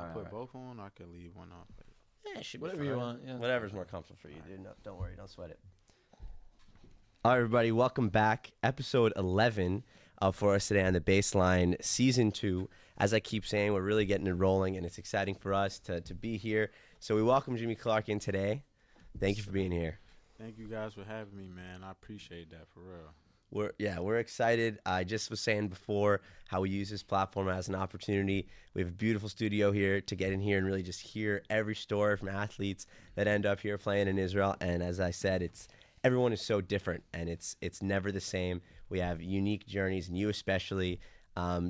All right, Put both on, or I could leave one off. Yeah, it should be Whatever fine. you want. Yeah. Whatever's more comfortable for you, dude. No, don't worry. Don't sweat it. All right, everybody. Welcome back. Episode 11 for us today on the Baseline, Season 2. As I keep saying, we're really getting it rolling, and it's exciting for us to be here. So we welcome Jimmy Clark in today. Thank you for being here. Thank you guys for having me, man. I appreciate that for real. We're excited. I just was saying before how we use this platform as an opportunity. We have a beautiful studio here to get in here and really just hear every story from athletes that end up here playing in Israel. And as I said, everyone is so different, and it's never the same. We have unique journeys, and you especially.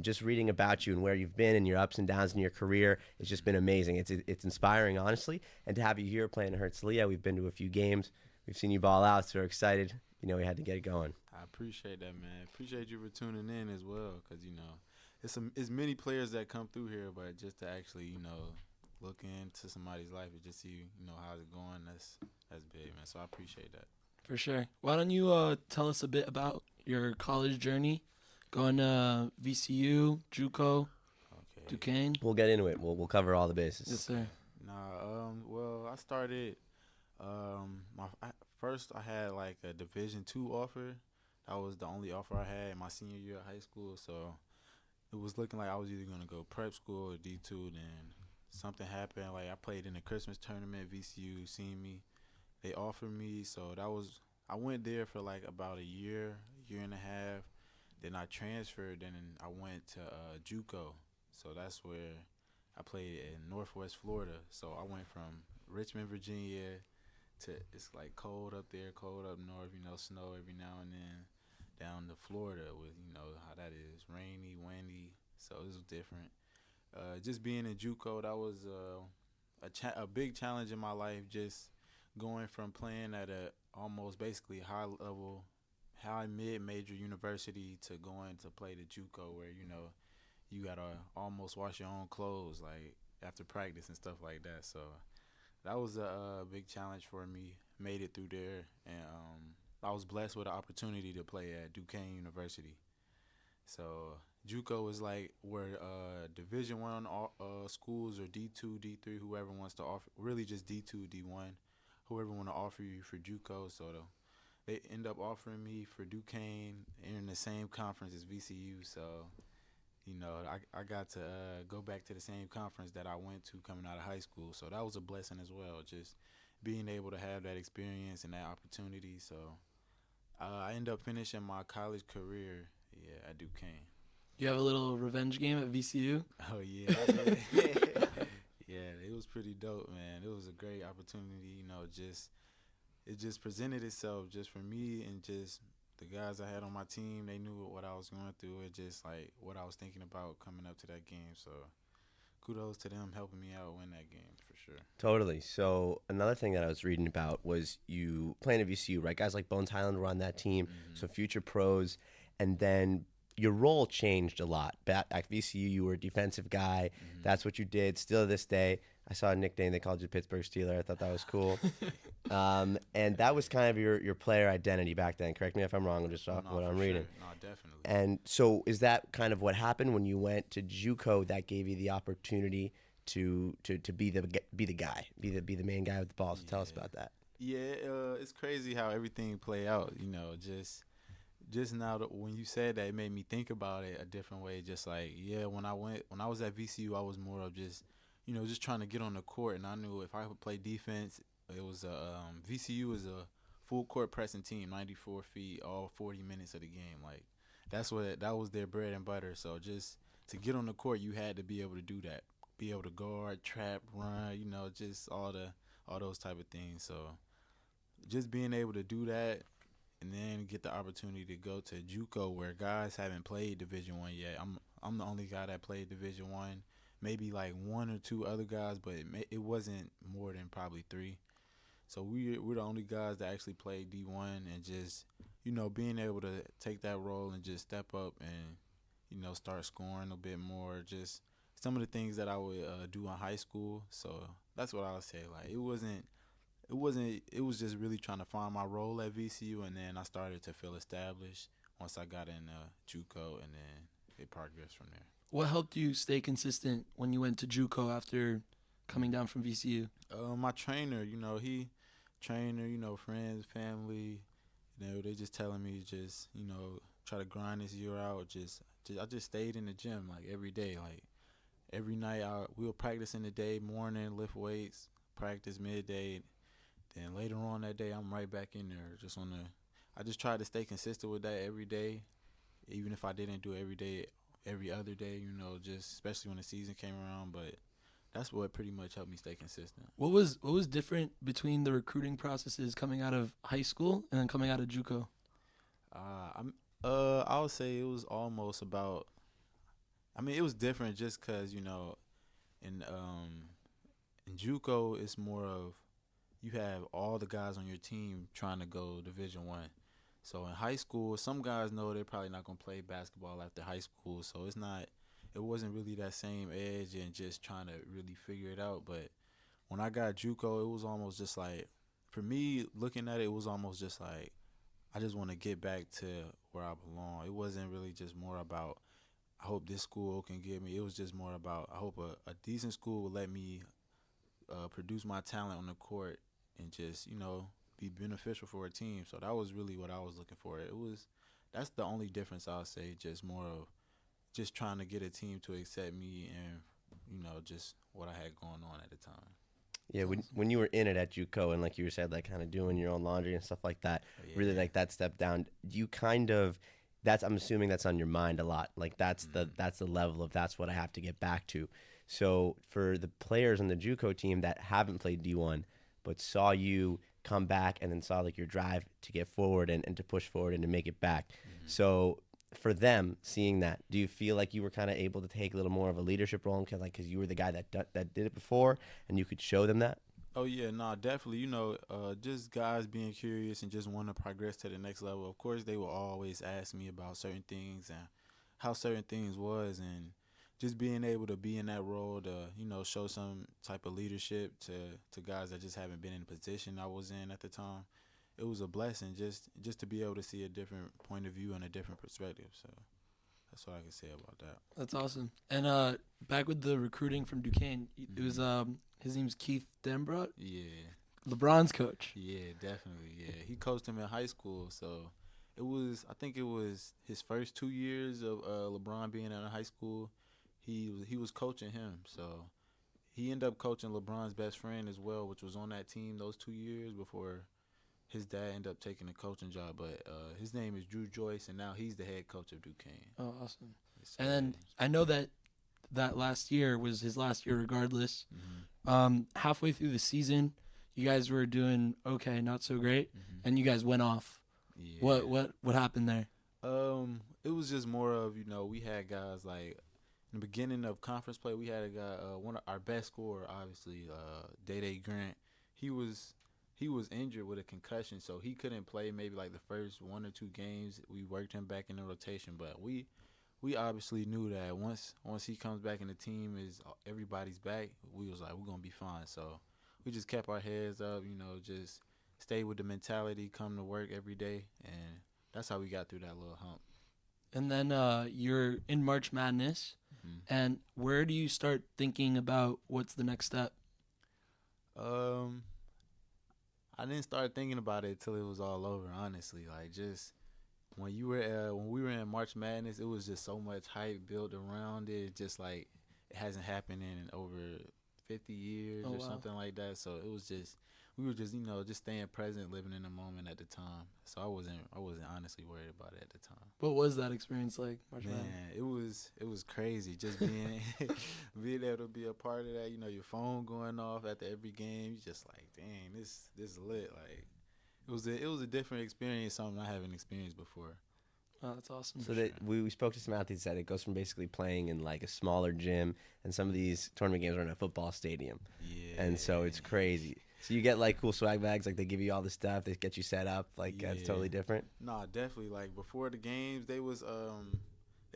Just reading about you and where you've been and your ups and downs in your career, it's just been amazing. It's inspiring, honestly. And to have you here playing in Herzliya, we've been to a few games. We've seen you ball out, so we're excited. We had to get it going. I appreciate that, man. Appreciate you for tuning in as well, because, it's many players that come through here, but just to actually, look into somebody's life and just see, how's it going, that's big, man. So I appreciate that. For sure. Why don't you tell us a bit about your college journey, going to VCU, JUCO, Okay. Duquesne? We'll get into it. We'll cover all the bases. Yes, sir. Well, I started. First I had like a Division II offer. That was the only offer I had in my senior year of high school. So it was looking like I was either gonna go prep school or D2. Then something happened. Like I played in the Christmas tournament. VCU seen me. They offered me. So I went there for like about a year and a half. Then I transferred. Then I went to JUCO. So that's where I played in Northwest Florida. So I went from Richmond, Virginia to, it's like cold up there, cold up north, snow every now and then, down to Florida with, how that is, rainy, windy. So it was different. Just being in JUCO, that was a big challenge in my life, just going from playing at a almost basically high level, high mid-major university to going to play the JUCO where, you got to almost wash your own clothes, like, after practice and stuff like that. So that was a big challenge for me. Made it through there, and I was blessed with the opportunity to play at Duquesne University. So JUCO is like where Division I schools or D2, D3, whoever wants to offer, really just D2, D1, whoever want to offer you for JUCO. So they end up offering me for Duquesne in the same conference as VCU. So I got to go back to the same conference that I went to coming out of high school. So that was a blessing as well, just being able to have that experience and that opportunity. So I ended up finishing my college career, at Duquesne. You have a little revenge game at VCU? Oh, yeah. Yeah, it was pretty dope, man. It was a great opportunity, it just presented itself just for me, and just the guys I had on my team, they knew what I was going through. It just like what I was thinking about coming up to that game. So kudos to them helping me out win that game for sure. Totally. So another thing that I was reading about was you playing at VCU, right? Guys like Bones Highland were on that team, so future pros, and then your role changed a lot. Back at VCU, you were a defensive guy. That's what you did. Still to this day, I saw a nickname, they called you Pittsburgh Steeler. I thought that was cool. And that was kind of your player identity back then. Correct me if I'm wrong, just what I'm reading. No, definitely. And so is that kind of what happened when you went to JUCO that gave you the opportunity to be the guy, be the main guy with the ball? So tell us about that. Yeah, it's crazy how everything play out, just now when you said that, it made me think about it a different way. Just like, when I was at VCU, I was more of just, just trying to get on the court, and I knew if I could play defense, it was VCU is a full court pressing team, 94 feet, all 40 minutes of the game. Like that was their bread and butter. So just to get on the court, you had to be able to do that, be able to guard, trap, run, just all those type of things. So just being able to do that, and then get the opportunity to go to JUCO where guys haven't played Division I yet. I'm the only guy that played Division I, maybe like one or two other guys, but it wasn't more than probably three. So we're the only guys that actually played D1, and just being able to take that role and just step up and start scoring a bit more. Just some of the things that I would do in high school. So that's what I would say. Like it was just really trying to find my role at VCU, and then I started to feel established once I got in JUCO, and then they progress from there. What helped you stay consistent when you went to JUCO after coming down from VCU? My trainer, friends, family, they just telling me just, try to grind this year out. I just stayed in the gym like every day, like every night. We'll practice in the day, morning, lift weights, practice midday. Then later on that day, I'm right back in there. I just tried to stay consistent with that every day, even if I didn't do it every day, every other day, just especially when the season came around. But that's what pretty much helped me stay consistent. What was different between the recruiting processes coming out of high school and then coming out of JUCO? I would say it was almost about. I mean, it was different just because in JUCO it's more of you have all the guys on your team trying to go Division I. So in high school, some guys know they're probably not gonna play basketball after high school, so it wasn't really that same edge and just trying to really figure it out. But when I got JUCO, it was almost just like, for me, looking at it, it was almost just like, I just want to get back to where I belong. It wasn't really just more about, I hope this school can get me. It was just more about, I hope a decent school will let me produce my talent on the court and just, be beneficial for a team. So that was really what I was looking for. That's the only difference, I'll say, just more of just trying to get a team to accept me and, just what I had going on at the time. Yeah, when you were in it at JUCO and like you said, like kind of doing your own laundry and stuff like that, really like that step down, you kind of, I'm assuming that's on your mind a lot. Like that's the level of that's what I have to get back to. So for the players on the JUCO team that haven't played D1 but saw you come back and then saw like your drive to get forward and to push forward and to make it back. So for them seeing that, do you feel like you were kind of able to take a little more of a leadership role because you were the guy that did it before and you could show them that? Oh yeah, no, definitely. Just guys being curious and just want to progress to the next level. Of course, they will always ask me about certain things and how certain things was, and just being able to be in that role to show some type of leadership to guys that just haven't been in the position I was in at the time. It was a blessing just to be able to see a different point of view and a different perspective. So that's what I can say about that. That's awesome. And back with the recruiting from Duquesne, it was his name's Keith Dembrot. Yeah. LeBron's coach. Yeah, definitely. Yeah, he coached him in high school, so I think it was his first 2 years of LeBron being in high school. He was coaching him, so he ended up coaching LeBron's best friend as well, which was on that team those 2 years before his dad ended up taking the coaching job. But his name is Drew Joyce, and now he's the head coach of Duquesne. Oh, awesome. And then I know that last year was his last year regardless. Halfway through the season, you guys were doing okay, not so great, and you guys went off. Yeah. What happened there? It was just more of, we had guys like in the beginning of conference play, we had a guy, one of our best scorer, obviously, Day Grant. He was injured with a concussion, so he couldn't play maybe like the first 1 or 2 games. We worked him back in the rotation, but we obviously knew that once he comes back and the team is everybody's back, we was like, we're gonna be fine. So we just kept our heads up, just stay with the mentality, come to work every day, and that's how we got through that little hump. And then you're in March Madness, and where do you start thinking about what's the next step? I didn't start thinking about it till it was all over, honestly. Like, just when we were in March Madness, it was just so much hype built around it. Just like it hasn't happened in over 50 years or something like that. So it was just, we were just just staying present, living in the moment at the time. So I wasn't honestly worried about it at the time. What was that experience like, March Madness? Man, it was crazy just being being able to be a part of that. Your phone going off after every game. You just like, dang, this is lit. Like it was a different experience, something I haven't experienced before. Oh, that's awesome. So that we spoke to some athletes that it goes from basically playing in like a smaller gym, and some of these tournament games are in a football stadium. Yeah. And so it's crazy. So you get like cool swag bags, like they give you all the stuff, they get you set up, like it's totally different. Nah, definitely. Like before the games, they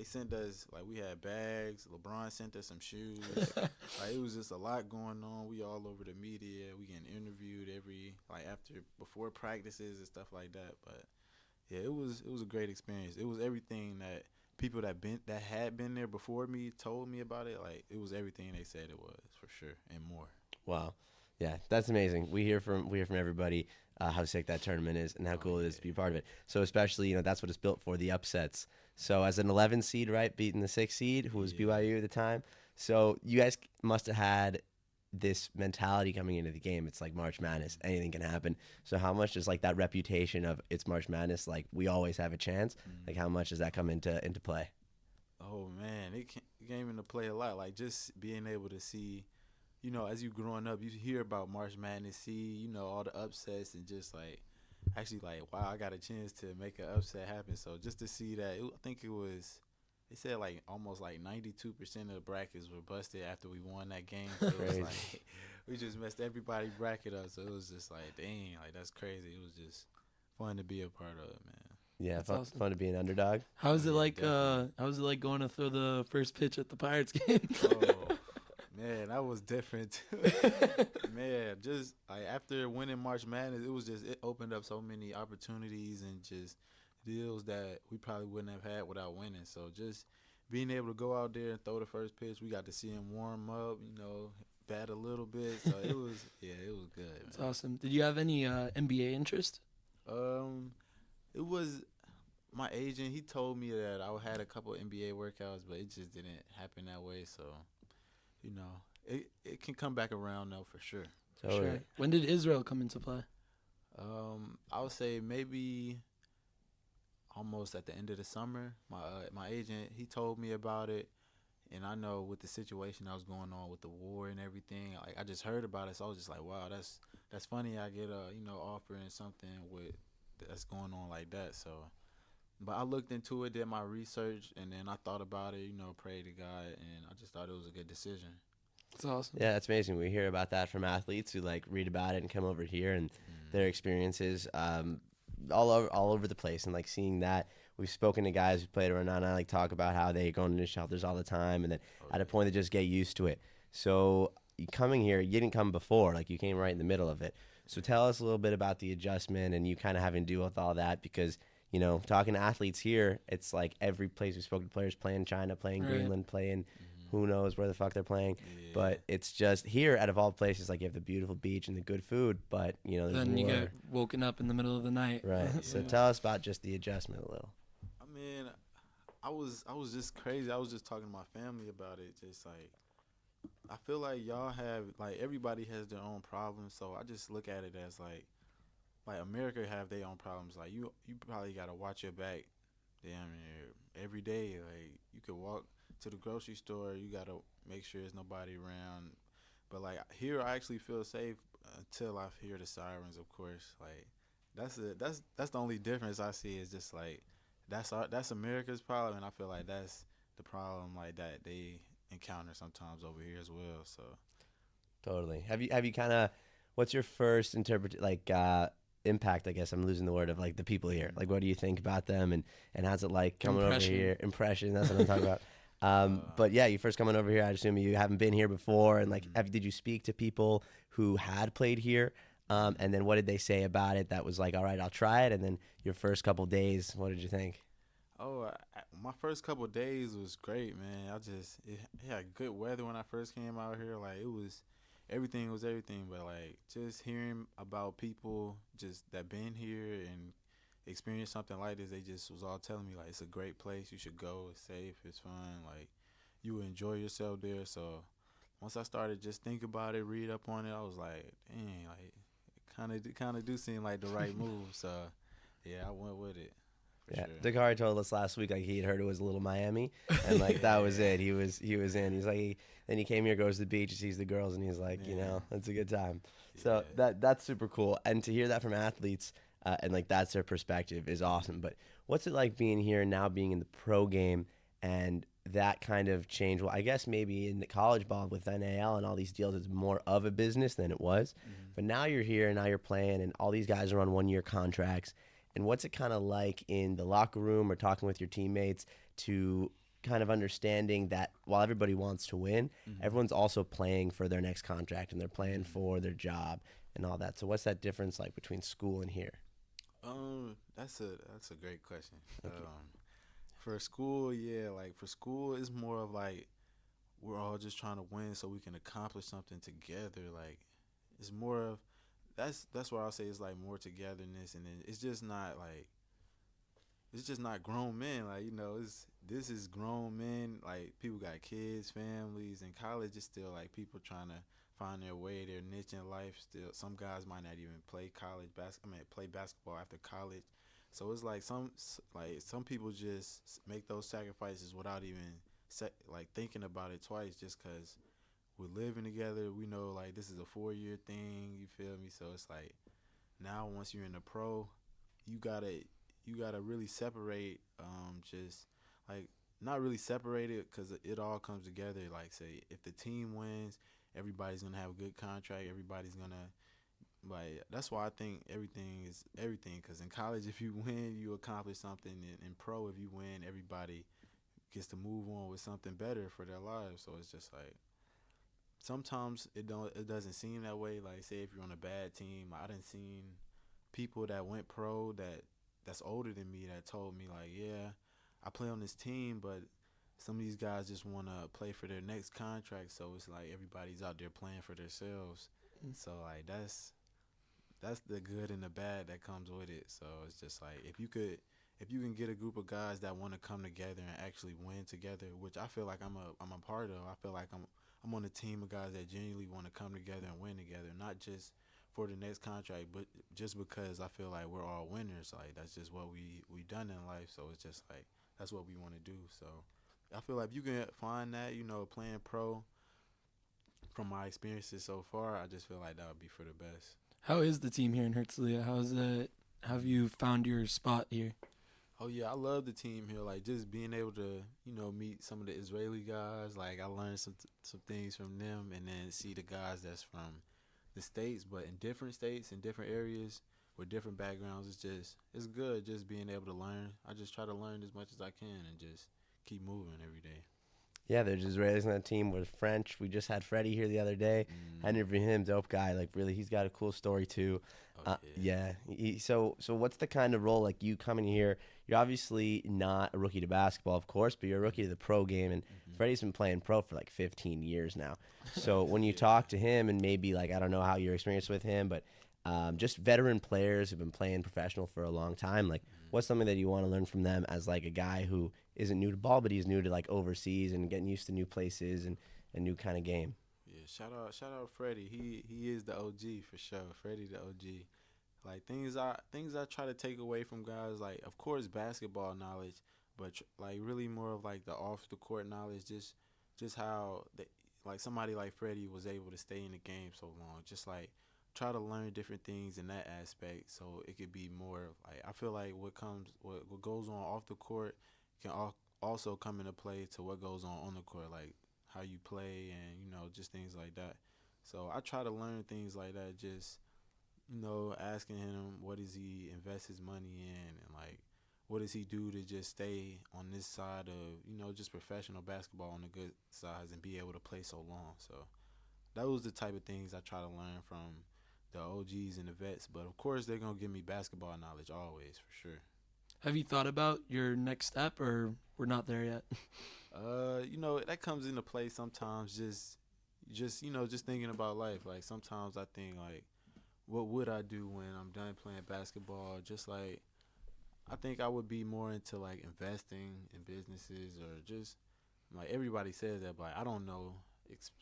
sent us, like, we had bags. LeBron sent us some shoes. Like it was just a lot going on. We all over the media. We getting interviewed before practices and stuff like that. But yeah, it was a great experience. It was everything that people that had been there before me told me about it, like it was everything they said it was for sure and more. Wow. Yeah, that's amazing. We hear from everybody how sick that tournament is and how cool it is to be a part of it. So especially, that's what it's built for, the upsets. So as an 11 seed, right, beating the 6 seed, who was BYU at the time. So you guys must have had this mentality coming into the game. It's like March Madness, anything can happen. So how much does like that reputation of it's March Madness, like we always have a chance, like how much does that come into play? Oh man, it came into play a lot. Like just being able to see, as you growing up, you hear about March Madness, see, all the upsets, and just like actually like, wow, I got a chance to make an upset happen. So just to see that, I think it was, they said like almost like 92% of the brackets were busted after we won that game. So it was like we just messed everybody's bracket up. So it was just like, dang, like that's crazy. It was just fun to be a part of, man. Yeah, fun to be an underdog. How was it like? How was it like going to throw the first pitch at the Pirates game? Oh man, that was different. Man, just like after winning March Madness, it opened up so many opportunities and just deals that we probably wouldn't have had without winning. So just being able to go out there and throw the first pitch, we got to see him warm up, bat a little bit. So it was good. That's awesome. Did you have any NBA interest? It was my agent. He told me that I had a couple NBA workouts, but it just didn't happen that way. So, it can come back around though for sure. Totally. Sure. When did Israel come into play? I would say maybe almost at the end of the summer. My agent, he told me about it, and I know with the situation that was going on with the war and everything, like I just heard about it, so I was just like, wow, that's funny. I get a offering something that's going on like that. So, but I looked into it, did my research, and then I thought about it. Prayed to God, and I just thought it was a good decision. That's awesome. Yeah, that's amazing. We hear about that from athletes who like read about it and come over here and their experiences all over the place, and like seeing that. We've spoken to guys who played around, and I like talk about how they go into shelters all the time, and then at a point they just get used to it. So you coming here, you didn't come before, like you came right in the middle of it. So tell us a little bit about the adjustment and you kind of having to deal with all that, because talking to athletes here, it's like every place we spoke to players playing China, playing Greenland, playing who knows where the fuck they're playing. Yeah. But it's just here, out of all places, like you have the beautiful beach and the good food, but there's then more. You get woken up in the middle of the night. Right. So tell us about just the adjustment a little. I mean, I was just crazy. I was just talking to my family about it. Just like, I feel like y'all have, like, everybody has their own problems. So I just look at it as like America have their own problems. Like you probably gotta watch your back, damn near every day. Like you could walk to the grocery store, you gotta make sure there's nobody around. But like here, I actually feel safe until I hear the sirens. Of course, like that's the only difference I see is just like that's America's problem, and I feel like that's the problem like that they encounter sometimes over here as well. So totally. Have you kind of, what's your first impact, I guess I'm losing the word, of like the people here? Like what do you think about them, and how's it like coming over here? Impression, that's what I'm talking about. But yeah, you first coming over here, I assume you haven't been here before, and like did you speak to people who had played here, and then what did they say about it that was like, all right, I'll try it? And then your first couple days, what did you think? My first couple days was great, man. It had good weather when I first came out here. Like everything was everything, but like just hearing about people just that been here and experienced something like this, they just was all telling me like it's a great place, you should go, it's safe, it's fun, like you will enjoy yourself there. So once I started just think about it, read up on it, I was like, dang, like it kind of do seem like the right move. So yeah, I went with it. Yeah, sure. Dakari told us last week like he had heard it was a little Miami, and like that was it. He was in. He's like, then he came here, goes to the beach, he sees the girls, and he's like, it's a good time. So that's super cool, and to hear that from athletes, and like that's their perspective is awesome. But what's it like being here now, being in the pro game, and that kind of change? Well, I guess maybe in the college ball with NAL and all these deals, it's more of a business than it was. But now you're here, and now you're playing, and all these guys are on 1-year contracts. And what's it kind of like in the locker room or talking with your teammates to kind of understanding that while everybody wants to win, everyone's also playing for their next contract, and they're playing for their job and all that. So what's that difference like between school and here? That's a great question. For school, yeah, like for school, it's more of like we're all just trying to win so we can accomplish something together. Like it's more of that's why I'll say it's like more togetherness, and then it's just not grown men. Like this is grown men. Like people got kids, families, and college is still like people trying to find their way, their niche in life. Still, some guys might not even play play basketball after college. So it's like some people just make those sacrifices without even like thinking about it twice, just because we're living together. We know like this is a 4-year thing. You feel me? So it's like now once you're in the pro, you gotta really separate. Just like not really separate it because it all comes together. Like say if the team wins, everybody's gonna have a good contract. Everybody's gonna like that's why I think everything is everything. Because in college, if you win, you accomplish something. In pro, if you win, everybody gets to move on with something better for their lives. So it's just like sometimes it doesn't seem that way. Like say if you're on a bad team, I done seen people that went pro that's older than me that told me like, yeah, I play on this team, but some of these guys just want to play for their next contract. So it's like everybody's out there playing for themselves. So like that's the good and the bad that comes with it. So it's just like if you can get a group of guys that want to come together and actually win together, which I feel like I'm a part of. I feel like I'm on a team of guys that genuinely want to come together and win together, not just for the next contract, but just because I feel like we're all winners. Like that's just what we done in life. So it's just like that's what we want to do. So I feel like if you can find that, playing pro, from my experiences so far, I just feel like that would be for the best. How is the team here in Herzliya? How's it? Have you found your spot here? Oh yeah, I love the team here. Like just being able to, meet some of the Israeli guys. Like I learned some things from them, and then see the guys that's from the states, but in different states, in different areas, with different backgrounds. It's good just being able to learn. I just try to learn as much as I can and just keep moving every day. Yeah, there's Israelis on that team. We're French. We just had Freddie here the other day. I interviewed him. Dope guy. Like really, he's got a cool story too. Yeah. So what's the kind of role like you coming here? You're obviously not a rookie to basketball, of course, but you're a rookie to the pro game. And Freddie's been playing pro for like 15 years now. So when you talk to him and maybe like I don't know how your experience with him, but just veteran players who've been playing professional for a long time, like what's something that you want to learn from them as like a guy who isn't new to ball, but he's new to like overseas and getting used to new places and a new kind of game? Yeah, shout out Freddie. He is the OG for sure. Freddie the OG. Like things I try to take away from guys, like of course basketball knowledge, but like really more of like the off the court knowledge, just how like somebody like Freddie was able to stay in the game so long. Just like try to learn different things in that aspect, so it could be more like I feel like what goes on off the court can also come into play to what goes on the court, like how you play and just things like that. So I try to learn things like that, just asking him what does he invest his money in, and like what does he do to just stay on this side of just professional basketball on the good sides and be able to play so long. So that was the type of things I try to learn from the OGs and the vets, but of course they're gonna give me basketball knowledge always for sure. Have you thought about your next step, or we're not there yet? That comes into play sometimes. Just thinking about life. Like sometimes I think like, what would I do when I'm done playing basketball? Just like, I think I would be more into like investing in businesses, or just like everybody says that, but I don't know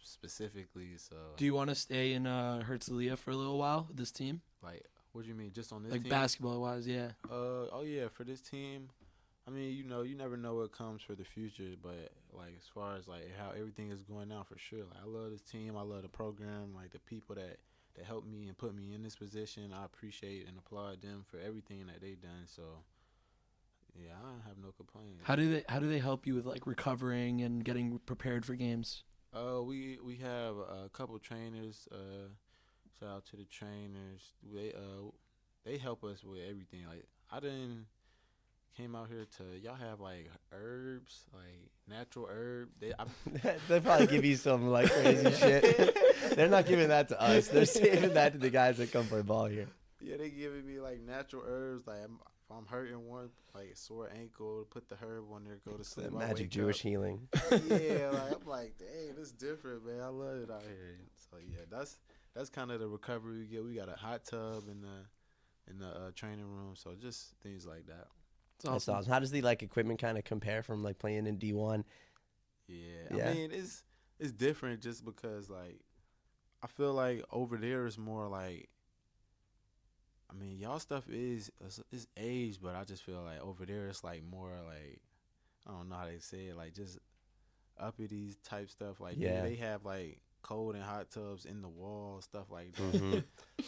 specifically. So do you want to stay in Herzliya for a little while with this team? Like, what do you mean, just on this like team? Basketball wise, yeah. Oh yeah, for this team, I mean, you never know what comes for the future, but like as far as like how everything is going now, for sure. Like I love this team, I love the program, like the people that helped me and put me in this position. I appreciate and applaud them for everything that they've done. So yeah, I don't have no complaints. How do they help you with like recovering and getting prepared for games? We have a couple trainers. Shout out to the trainers. They help us with everything. Like I didn't came out here to y'all have like herbs, like natural herb. They probably give you some like crazy shit. They're not giving that to us. They're saving that to the guys that come play ball here. Yeah, they giving me like natural herbs. Like if I'm hurting one, like a sore ankle, put the herb on there, go to sleep. That I magic wake Jewish up. healing. Yeah, like I'm like, dang, this different, man. I love it out here. So yeah, that's kind of the recovery we get. We got a hot tub in the training room, so just things like that. It's That's awesome. awesome. How does the like equipment kind of compare from like playing in D1? Yeah, Yeah. I mean it's different just because like I feel like over there is more like. I mean, y'all stuff is age, but I just feel like over there it's like more like I don't know how they say it, like just uppity type stuff. Like Yeah. they have like cold and hot tubs in the wall, stuff like that. Mm-hmm.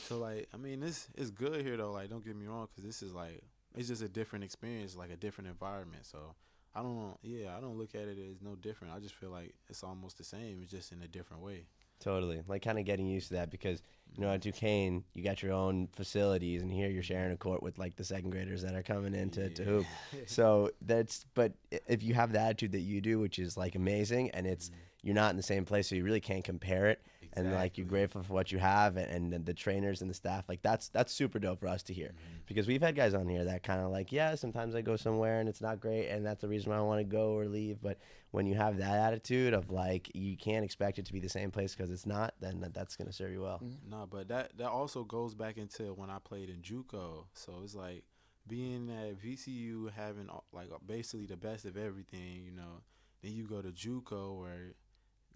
So like, I mean, it's good here though. Like, don't get me wrong, because this is like it's just a different experience, like a different environment. So I don't look at it as no different. I just feel like it's almost the same. It's just in a different way. Totally. Like kind of getting used to that because, you know, at Duquesne, you got your own facilities and here you're sharing a court with like the second graders that are coming in to hoop. So but if you have the attitude that you do, which is like amazing and it's, you're not in the same place, so you really can't compare it. And like you're grateful for what you have and the trainers and the staff, like that's super dope for us to hear because we've had guys on here that kind of like, yeah, sometimes I go somewhere and it's not great and that's the reason why I want to go or leave. But when you have that attitude of like you can't expect it to be the same place because it's not, then that's going to serve you well. No, but that also goes back into when I played in JUCO. So it's like being at VCU, having like basically the best of everything, you know. Then you go to JUCO where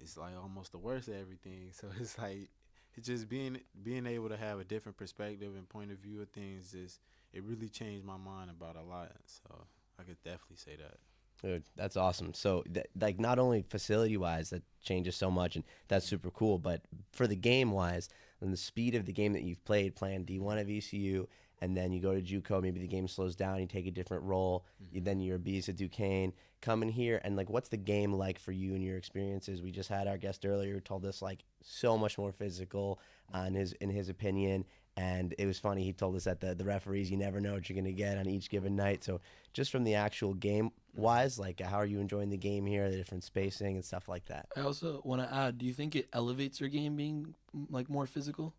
it's like almost the worst of everything. So it's like it's just being able to have a different perspective and point of view of things. It really changed my mind about a lot. So I could definitely say that. Dude, that's awesome. So, like, not only facility-wise, that changes so much, and that's super cool, but for the game-wise, and the speed of the game that you've playing D1 at VCU, and then you go to JUCO, maybe the game slows down, you take a different role, then you're a beast at Duquesne, coming here, and, like, what's the game like for you and your experiences? We just had our guest earlier who told us, like, so much more physical in his opinion, and it was funny. He told us that the referees, you never know what you're going to get on each given night. So just from the actual game-wise, like how are you enjoying the game here, the different spacing and stuff like that? I also want to add, do you think it elevates your game being like more physical?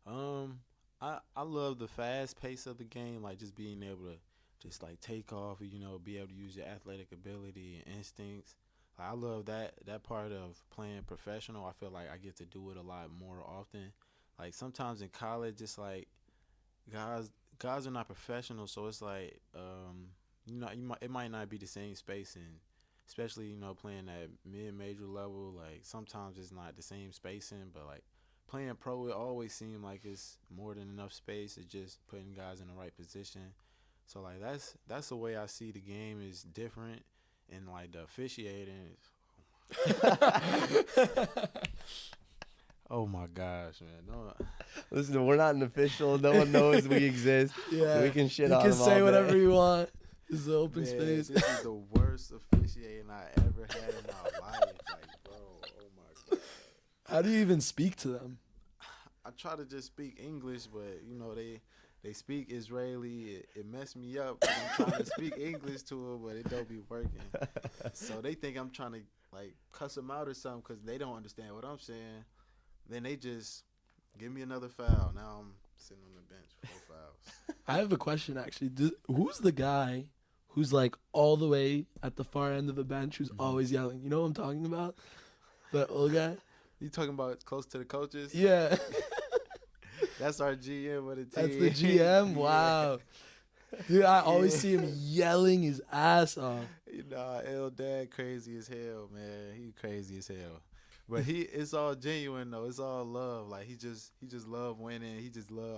I love the fast pace of the game, like just being able to just like take off, you know, be able to use your athletic ability and instincts. Like, I love that part of playing professional. I feel like I get to do it a lot more often. Like sometimes in college, it's like guys are not professional, so it's like you know, it might not be the same spacing, especially you know playing at mid-major level. Like sometimes it's not the same spacing, but like playing pro, it always seems like it's more than enough space. It's just putting guys in the right position. So like that's the way I see the game is different, and like the officiating. Oh my gosh, man! No. Listen, we're not an official. No one knows we exist. Yeah, so we can shit you on can them say all whatever day. you want. This is open Man, space. This is the worst officiating I ever had in my life. Like, bro, oh my god. How do you even speak to them? I try to just speak English, but you know they speak Israeli. It messed me up. 'Cause I'm trying to speak English to them, but it don't be working. So they think I'm trying to like cuss them out or something because they don't understand what I'm saying. Then they just give me another foul. Now I'm sitting on the bench, 4 fouls. I have a question actually. Who's the guy who's like all the way at the far end of the bench who's always yelling? You know what I'm talking about? That old guy? You talking about close to the coaches? Yeah. That's our GM of the team. That's the GM? Wow. Dude, I always see him yelling his ass off. You know, L Dad crazy as hell, man. He crazy as hell. But it's all genuine though. It's all love. Like he just love winning.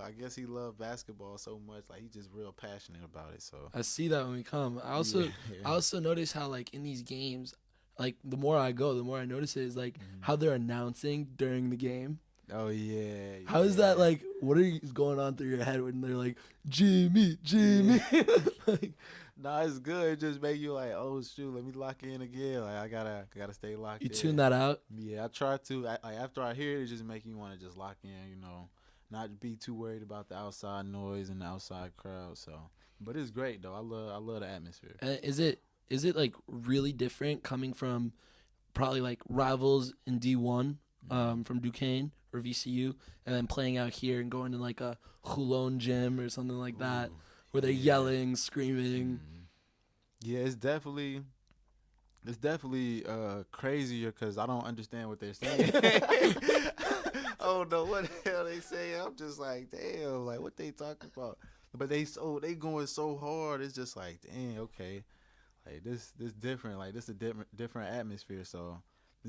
I guess he love basketball so much. Like he just real passionate about it. So I see that when we come. I also notice how like in these games, like the more I go, the more I notice it is like how they're announcing during the game. Oh yeah. How is that like? What is going on through your head when they're like Jimmy? Like, nah, it's good. It just make you like, oh shoot, let me lock in again. Like I gotta stay locked in. you tune that out. Yeah, I try to. After I hear it, it just make you want to just lock in. You know, not be too worried about the outside noise and the outside crowd. So, but it's great though. I love the atmosphere. Is it like really different coming from probably like rivals in D1 from Duquesne or VCU and then playing out here and going to like a Hulon gym or something like that where they're yelling, screaming. Yeah, it's definitely crazier because I don't understand what they're saying. I don't know what the hell they say. I'm just like, damn, like what they talking about. But they going so hard. It's just like, dang, okay, like this different. Like this a different atmosphere. So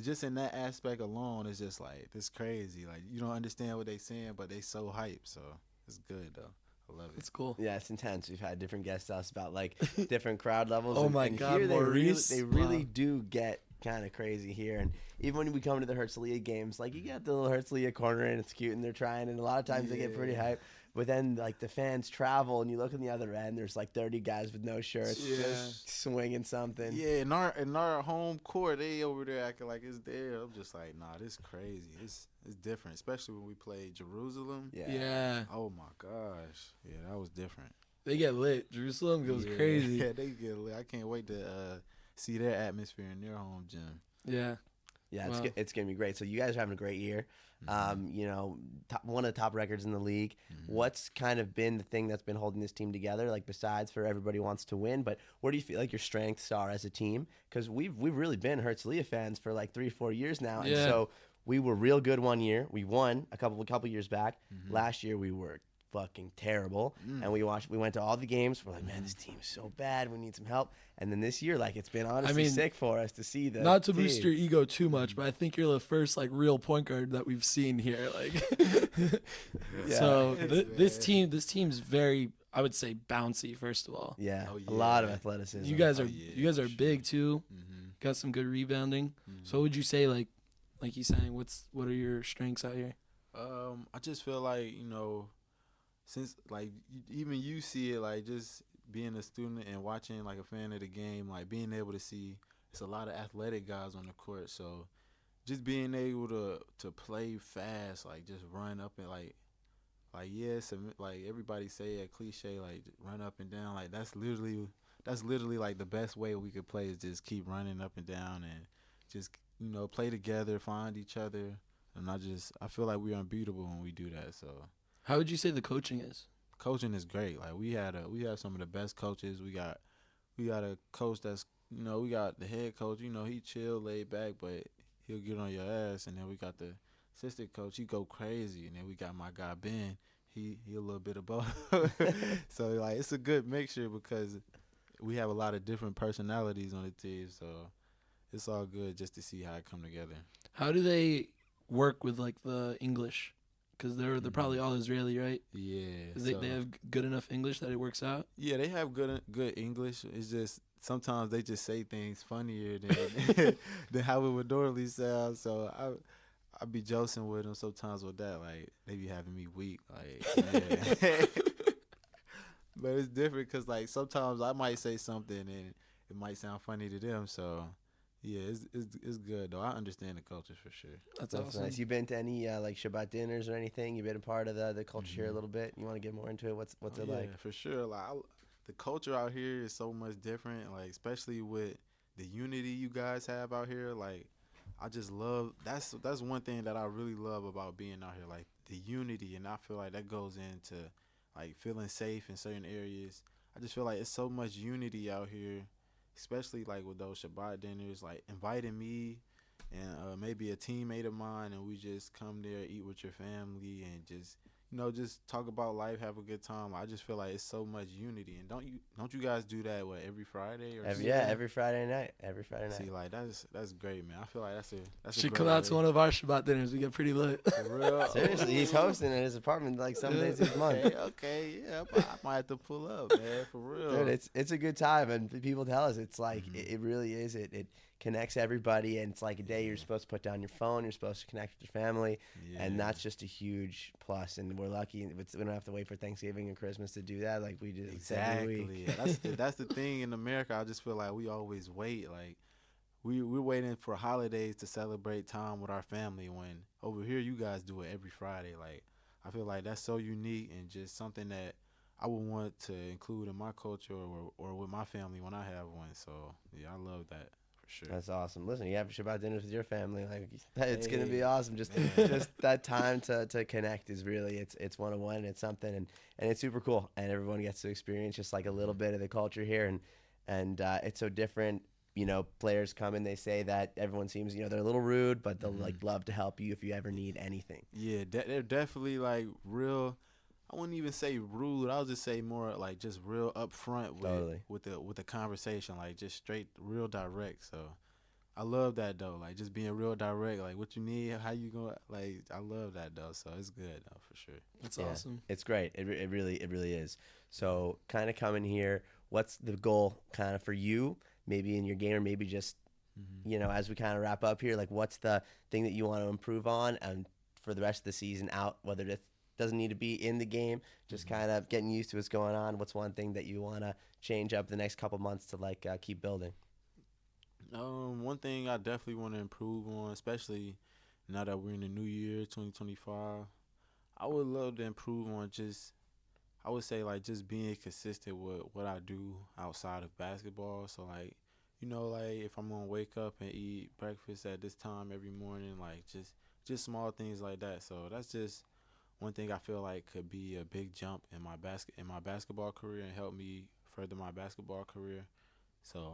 just in that aspect alone, it's just like this crazy. Like you don't understand what they saying, but they so hyped. So it's good though. I love it. It's cool. Yeah, it's intense. We've had different guests tell us about like different crowd levels. Oh my and God, here Maurice. they really do get kind of crazy here. And even when we come to the Herzliya games, like you get the little Herzliya corner and it's cute and they're trying, and a lot of times they get pretty hype. But then like the fans travel and you look on the other end, there's like 30 guys with no shirts just swinging something. Yeah, in our home court, they over there acting like it's there. I'm just like, nah, this crazy. It's different, especially when we played Jerusalem. Yeah. Oh my gosh. Yeah, that was different. They get lit. Jerusalem goes crazy. Yeah, they get lit. I can't wait to see their atmosphere in their home gym. Yeah. Yeah, Wow. it's gonna be great. So you guys are having a great year. You know, one of the top records in the league. What's kind of been the thing that's been holding this team together? Like besides for everybody wants to win, but where do you feel like your strengths are as a team? Because we've really been Herzliya fans for like 3-4 years now, and so we were real good one year. We won a couple years back. Last year we were fucking terrible, and we went to all the games. We're like, man, this team is so bad. We need some help. And then this year, like, it's been honestly sick for us to see the not to team. boost your ego too much, but I think you're the first like real point guard that we've seen here. Like, so this team's very, I would say, bouncy. First of all, a lot of athleticism. you guys are big too. Got some good rebounding. So what would you say, like he's saying, what are your strengths out here? I just feel like, you know, since like even you see it, like just being a student and watching like a fan of the game, like being able to see it's a lot of athletic guys on the court. So just being able to play fast, like just run up and like yes, like everybody say a cliche, like run up and down. Like that's literally like the best way we could play is just keep running up and down and just, you know, play together, find each other. And I feel like we're unbeatable when we do that. So How would you say the coaching is? coaching is great. Like we have some of the best coaches. We got a coach that's, you know, we got the head coach, you know, he chill, laid back, but he'll get on your ass. And then we got the assistant coach, he go crazy. And then we got my guy Ben, he a little bit of both. So like it's a good mixture because we have a lot of different personalities on the team. So it's all good just to see how it come together. How do they work with like the English? Because they're probably all Israeli, right? Yeah. They have good enough English that it works out? Yeah, they have good English. It's just sometimes they just say things funnier than than how it would normally sound. So I be joking with them sometimes with that. Like they be having me weak. Like, yeah. But it's different because like sometimes I might say something and it might sound funny to them. So yeah, it's good though. I understand the culture for sure. That's That's awesome. nice. You been to any like Shabbat dinners or anything? You been a part of the culture here a little bit? You want to get more into it? What's it like? For sure. Like the culture out here is so much different. Like especially with the unity you guys have out here. Like I just love that's one thing that I really love about being out here. Like the unity, and I feel like that goes into like feeling safe in certain areas. I just feel like it's so much unity out here, especially like with those Shabbat dinners, like inviting me and maybe a teammate of mine, and we just come there, eat with your family, and just, you know, just talk about life, have a good time. I just feel like it's so much unity. And don't you guys do that every Friday or Every Friday night. Every Friday night. See, like that's great, man. I feel like that's a Should great come out to way. one of our Shabbat dinners. We get pretty lit. For real. Seriously, he's hosting at his apartment like some days this month. Okay, yeah, I might have to pull up, man, for real. Dude, it's a good time, and people tell us it's like it really is. It connects everybody, and it's like a day you're supposed to put down your phone. You're supposed to connect with your family, and that's just a huge plus. And we're lucky we don't have to wait for Thanksgiving and Christmas to do that like we do every week. Exactly. That's the thing in America. I just feel like we always wait. Like we're waiting for holidays to celebrate time with our family. When over here you guys do it every Friday. Like I feel like that's so unique and just something that I would want to include in my culture or with my family when I have one. So yeah, I love that For sure. That's awesome. Listen, you have Shabbat dinners with your family. Like it's gonna be Hey. awesome. Just that time to connect is really it's one-on-one. It's something and it's super cool. And everyone gets to experience just like a little bit of the culture here and it's so different. You know, players come and they say that everyone seems, you know, they're a little rude, but they'll like love to help you if you ever need anything. Yeah, they're definitely like real. I wouldn't even say rude. I'll just say more like just real upfront with the conversation, like just straight, real direct. So I love that though, like just being real direct, like what you need, how you going. Like I love that though. So it's good though for sure. That's awesome. It's great. It really is. So kind of coming here, what's the goal kind of for you? Maybe in your game or maybe just, you know, as we kind of wrap up here, like what's the thing that you want to improve on and for the rest of the season out, whether it doesn't need to be in the game, just kind of getting used to what's going on. What's one thing that you want to change up the next couple months to like keep building? One thing I definitely want to improve on, especially now that we're in the new year, 2025, I would love to improve on just, I would say like just being consistent with what I do outside of basketball. So like, you know, like if I'm gonna wake up and eat breakfast at this time every morning, like just small things like that. So that's just one thing I feel like could be a big jump in my basketball career and help me further my basketball career. So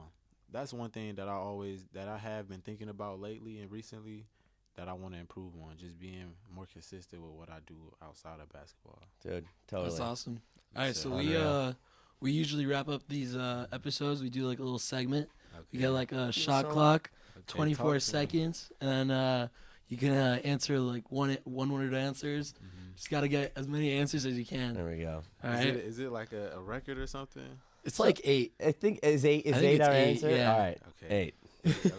that's one thing that I have been thinking about lately and recently that I want to improve on, just being more consistent with what I do outside of basketball. Dude, totally. That's awesome. All right, so Unreal. we usually wrap up these episodes. We do like a little segment. Okay. We get like a shot so- clock, Okay, 24 talk to me. seconds, and then you can answer like one-word answers. Just gotta get as many answers as you can. There we go. All Is right, it like a record or something? it's like 8. I think is eight I think it's our 8, answer? yeah. All right. Okay. 8.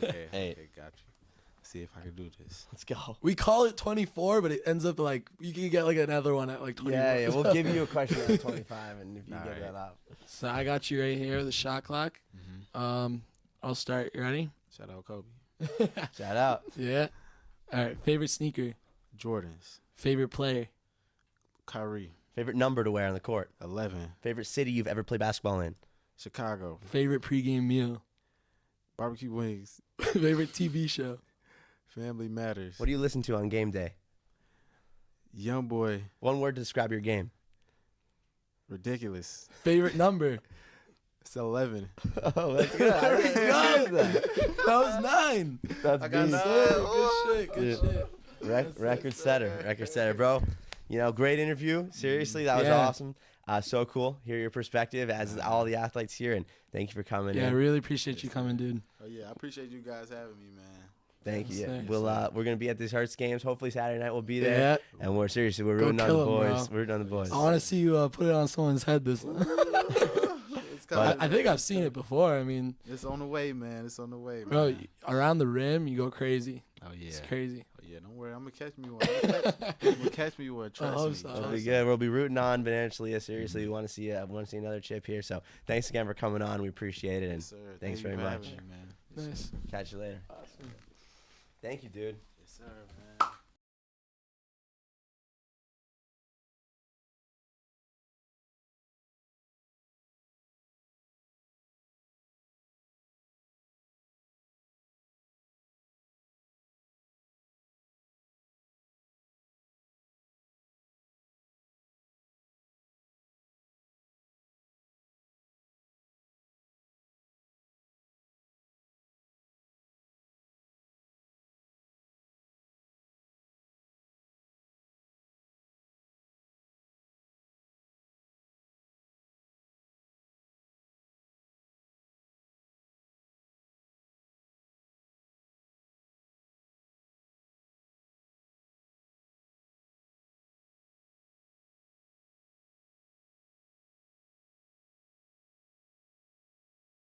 Okay. Eight. Okay, got you. See if I can do this. Let's go. We call it 24, but it ends up like you can get like another one at like 24. Yeah, we'll give you a question at 25 and if you All get right. that up. So I got you right here, the shot clock. I'll start. You ready? Shout out Kobe. Shout out. Yeah. All right. Favorite sneaker. Jordans. Favorite player. Kyrie. Favorite number to wear on the court. 11. Favorite city you've ever played basketball in. Chicago. Favorite pregame meal. Barbecue wings. Favorite TV show. Family matters. What do you listen to on game day? Young boy. One word to describe your game. Ridiculous. Favorite number. It's 11. Oh, that's good. I didn't realize that. That was 9. That's I got beast. 9. Good shit. Good Yeah. shit. Record setter, bro. You know, great interview. Seriously, that was Yeah. awesome. So cool. Hear your perspective as all the athletes here, and thank you for coming Yeah, I in. really appreciate you coming, dude. Oh, yeah. I appreciate you guys having me, man. Thank you. Yes, Yeah. sir. We'll we're gonna be at these Hearts games. Hopefully Saturday night we'll be there. Yeah. And we're seriously we're Go rooting on kill the 'em, boys. bro. We're rooting on the boys. I want to see you put it on someone's head this. It's, I think I've seen it before. I mean, it's on the way, man. It's on the way, bro, man. around the rim, you go crazy. Oh, yeah. It's crazy. Oh, yeah. Don't worry. I'm going to catch me one. I'm gonna catch me one. Trust hope me. so. That'll Trust be me. good. We'll be rooting on Bnei Herzliya. Seriously, we want to see another chip here. So thanks again for coming on. We appreciate it, and Yes, sir. thanks Thank you very for much. having me, man. Yes, Nice. sir. catch you later. Awesome. Thank you, dude. Yes, sir, man.